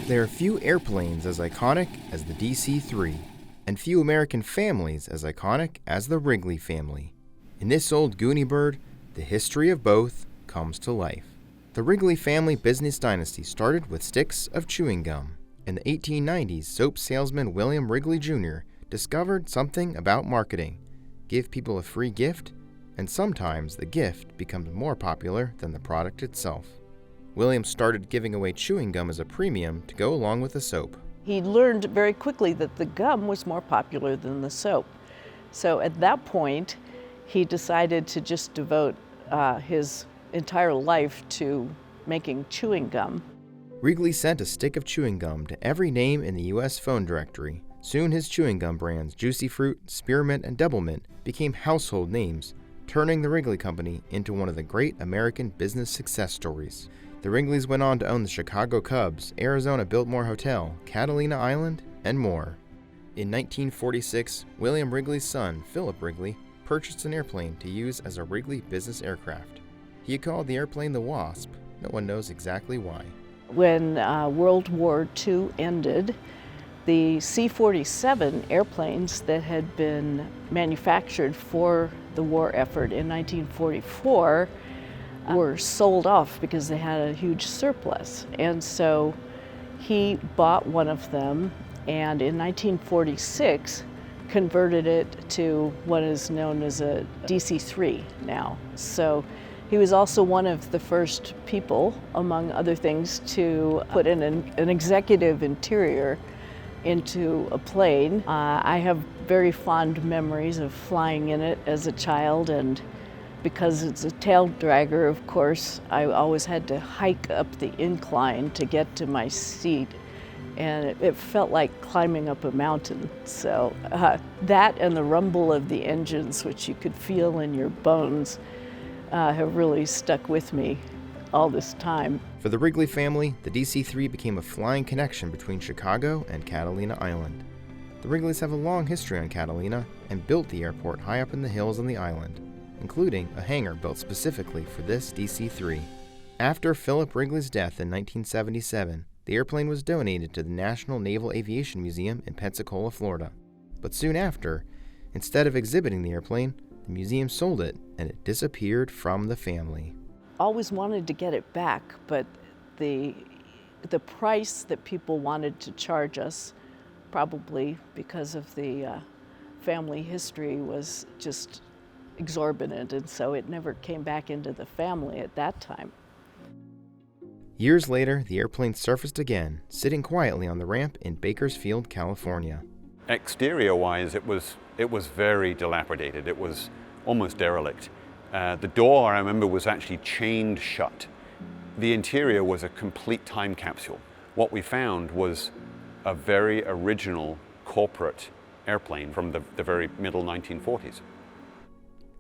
There are few airplanes as iconic as the DC-3, and few American families as iconic as the Wrigley family. In this old Goonie bird, the history of both comes to life. The Wrigley family business dynasty started with sticks of chewing gum. In the 1890s, soap salesman William Wrigley Jr. discovered something about marketing. Give people a free gift, and sometimes the gift becomes more popular than the product itself. William started giving away chewing gum as a premium to go along with the soap. He learned very quickly that the gum was more popular than the soap. So at that point, he decided to just devote his entire life to making chewing gum. Wrigley sent a stick of chewing gum to every name in the U.S. phone directory. Soon his chewing gum brands, Juicy Fruit, Spearmint, and Doublemint, became household names, turning the Wrigley Company into one of the great American business success stories. The Wrigleys went on to own the Chicago Cubs, Arizona Biltmore Hotel, Catalina Island, and more. In 1946, William Wrigley's son, Philip Wrigley, purchased an airplane to use as a Wrigley business aircraft. He had called the airplane the Wasp. No one knows exactly why. When World War II ended, the C-47 airplanes that had been manufactured for the war effort in 1944 were sold off because they had a huge surplus. And so he bought one of them, and in 1946 converted it to what is known as a DC-3 now. So he was also one of the first people, among other things, to put in an executive interior into a plane. I have very fond memories of flying in it as a child, and because it's a tail dragger, of course, I always had to hike up the incline to get to my seat, and it felt like climbing up a mountain. So that and the rumble of the engines, which you could feel in your bones, have really stuck with me all this time. For the Wrigley family, the DC-3 became a flying connection between Chicago and Catalina Island. The Wrigleys have a long history on Catalina and built the airport high up in the hills on the island, including a hangar built specifically for this DC-3. After Philip Wrigley's death in 1977, the airplane was donated to the National Naval Aviation Museum in Pensacola, Florida. But soon after, instead of exhibiting the airplane, the museum sold it and it disappeared from the family. Always wanted to get it back, but the price that people wanted to charge us, probably because of the family history, was just exorbitant, and so it never came back into the family at that time. Years later, the airplane surfaced again, sitting quietly on the ramp in Bakersfield, California. Exterior-wise, it was very dilapidated. It was almost derelict. The door, I remember, was actually chained shut. The interior was a complete time capsule. What we found was a very original corporate airplane from the very middle 1940s.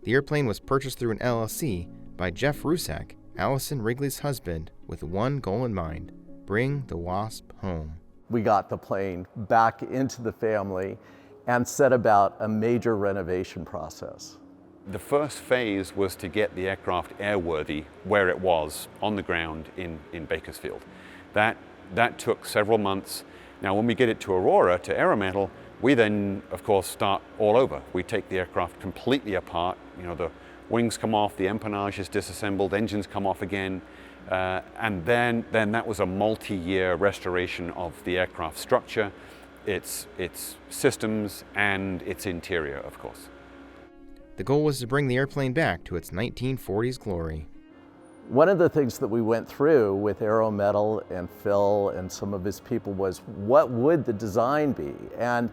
The airplane was purchased through an LLC by Jeff Rusak, Allison Wrigley's husband, with one goal in mind: bring the Wasp home. We got the plane back into the family and set about a major renovation process. The first phase was to get the aircraft airworthy where it was on the ground in Bakersfield. That took several months. Now when we get it to Aurora, to Aerometal, we then, of course, start all over. We take the aircraft completely apart. You know, the wings come off, the empennage is disassembled, engines come off again, and then that was a multi-year restoration of the aircraft structure, its systems, and its interior, of course. The goal was to bring the airplane back to its 1940s glory. One of the things that we went through with Aerometal and Phil and some of his people was, what would the design be? And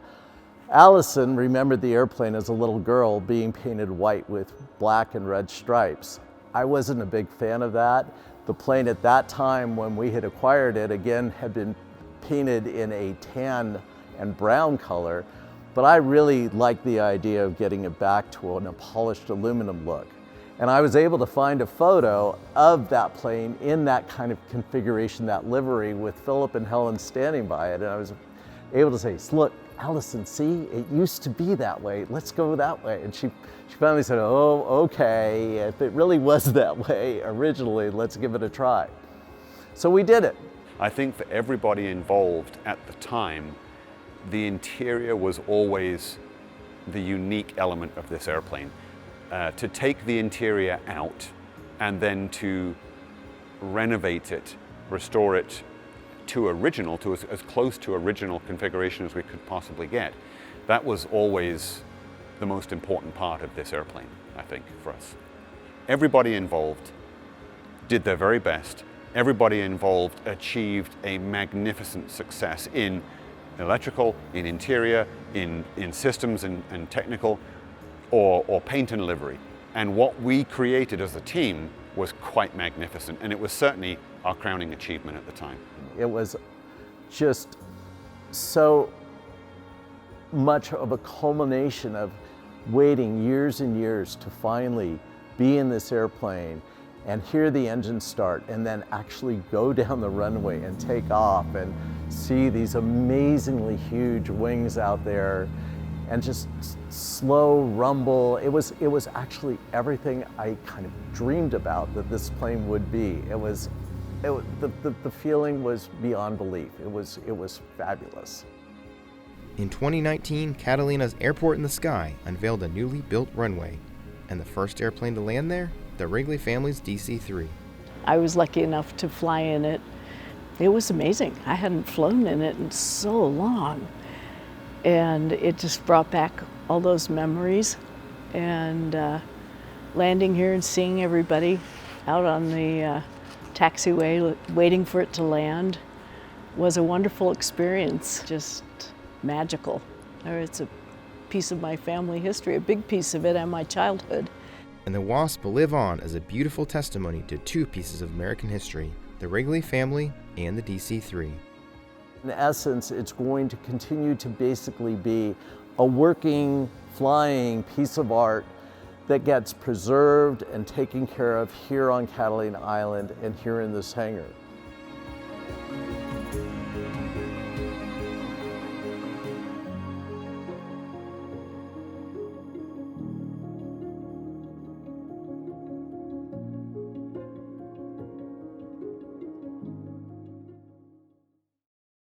Allison remembered the airplane as a little girl being painted white with black and red stripes. I wasn't a big fan of that. The plane at that time, when we had acquired it, again had been painted in a tan and brown color, but I really liked the idea of getting it back to a polished aluminum look. And I was able to find a photo of that plane in that kind of configuration, that livery, with Philip and Helen standing by it. And I was able to say, look, Allison, see, it used to be that way. Let's go that way. And she finally said, oh, okay, if it really was that way originally, let's give it a try. So we did it. I think for everybody involved at the time, the interior was always the unique element of this airplane. To take the interior out and then to renovate it, restore it to original, to as close to original configuration as we could possibly get, that was always the most important part of this airplane, I think, for us. Everybody involved did their very best. Everybody involved achieved a magnificent success in electrical, in interior, in systems and technical, or paint and livery. And what we created as a team was quite magnificent, and it was certainly our crowning achievement at the time. It was just so much of a culmination of waiting years and years to finally be in this airplane and hear the engine start and then actually go down the runway and take off and see these amazingly huge wings out there and just slow rumble. It was actually everything I kind of dreamed about that this plane would be. The feeling was beyond belief. It was fabulous. In 2019, Catalina's Airport in the Sky unveiled a newly built runway, and the first airplane to land there, the Wrigley family's DC-3. I was lucky enough to fly in it. It was amazing. I hadn't flown in it in so long. And it just brought back all those memories. And landing here and seeing everybody out on the taxiway, waiting for it to land, was a wonderful experience, just magical. It's a piece of my family history, a big piece of it, and my childhood. And the Wasp will live on as a beautiful testimony to two pieces of American history, the Wrigley family and the DC-3. In essence, it's going to continue to basically be a working, flying piece of art that gets preserved and taken care of here on Catalina Island and here in this hangar.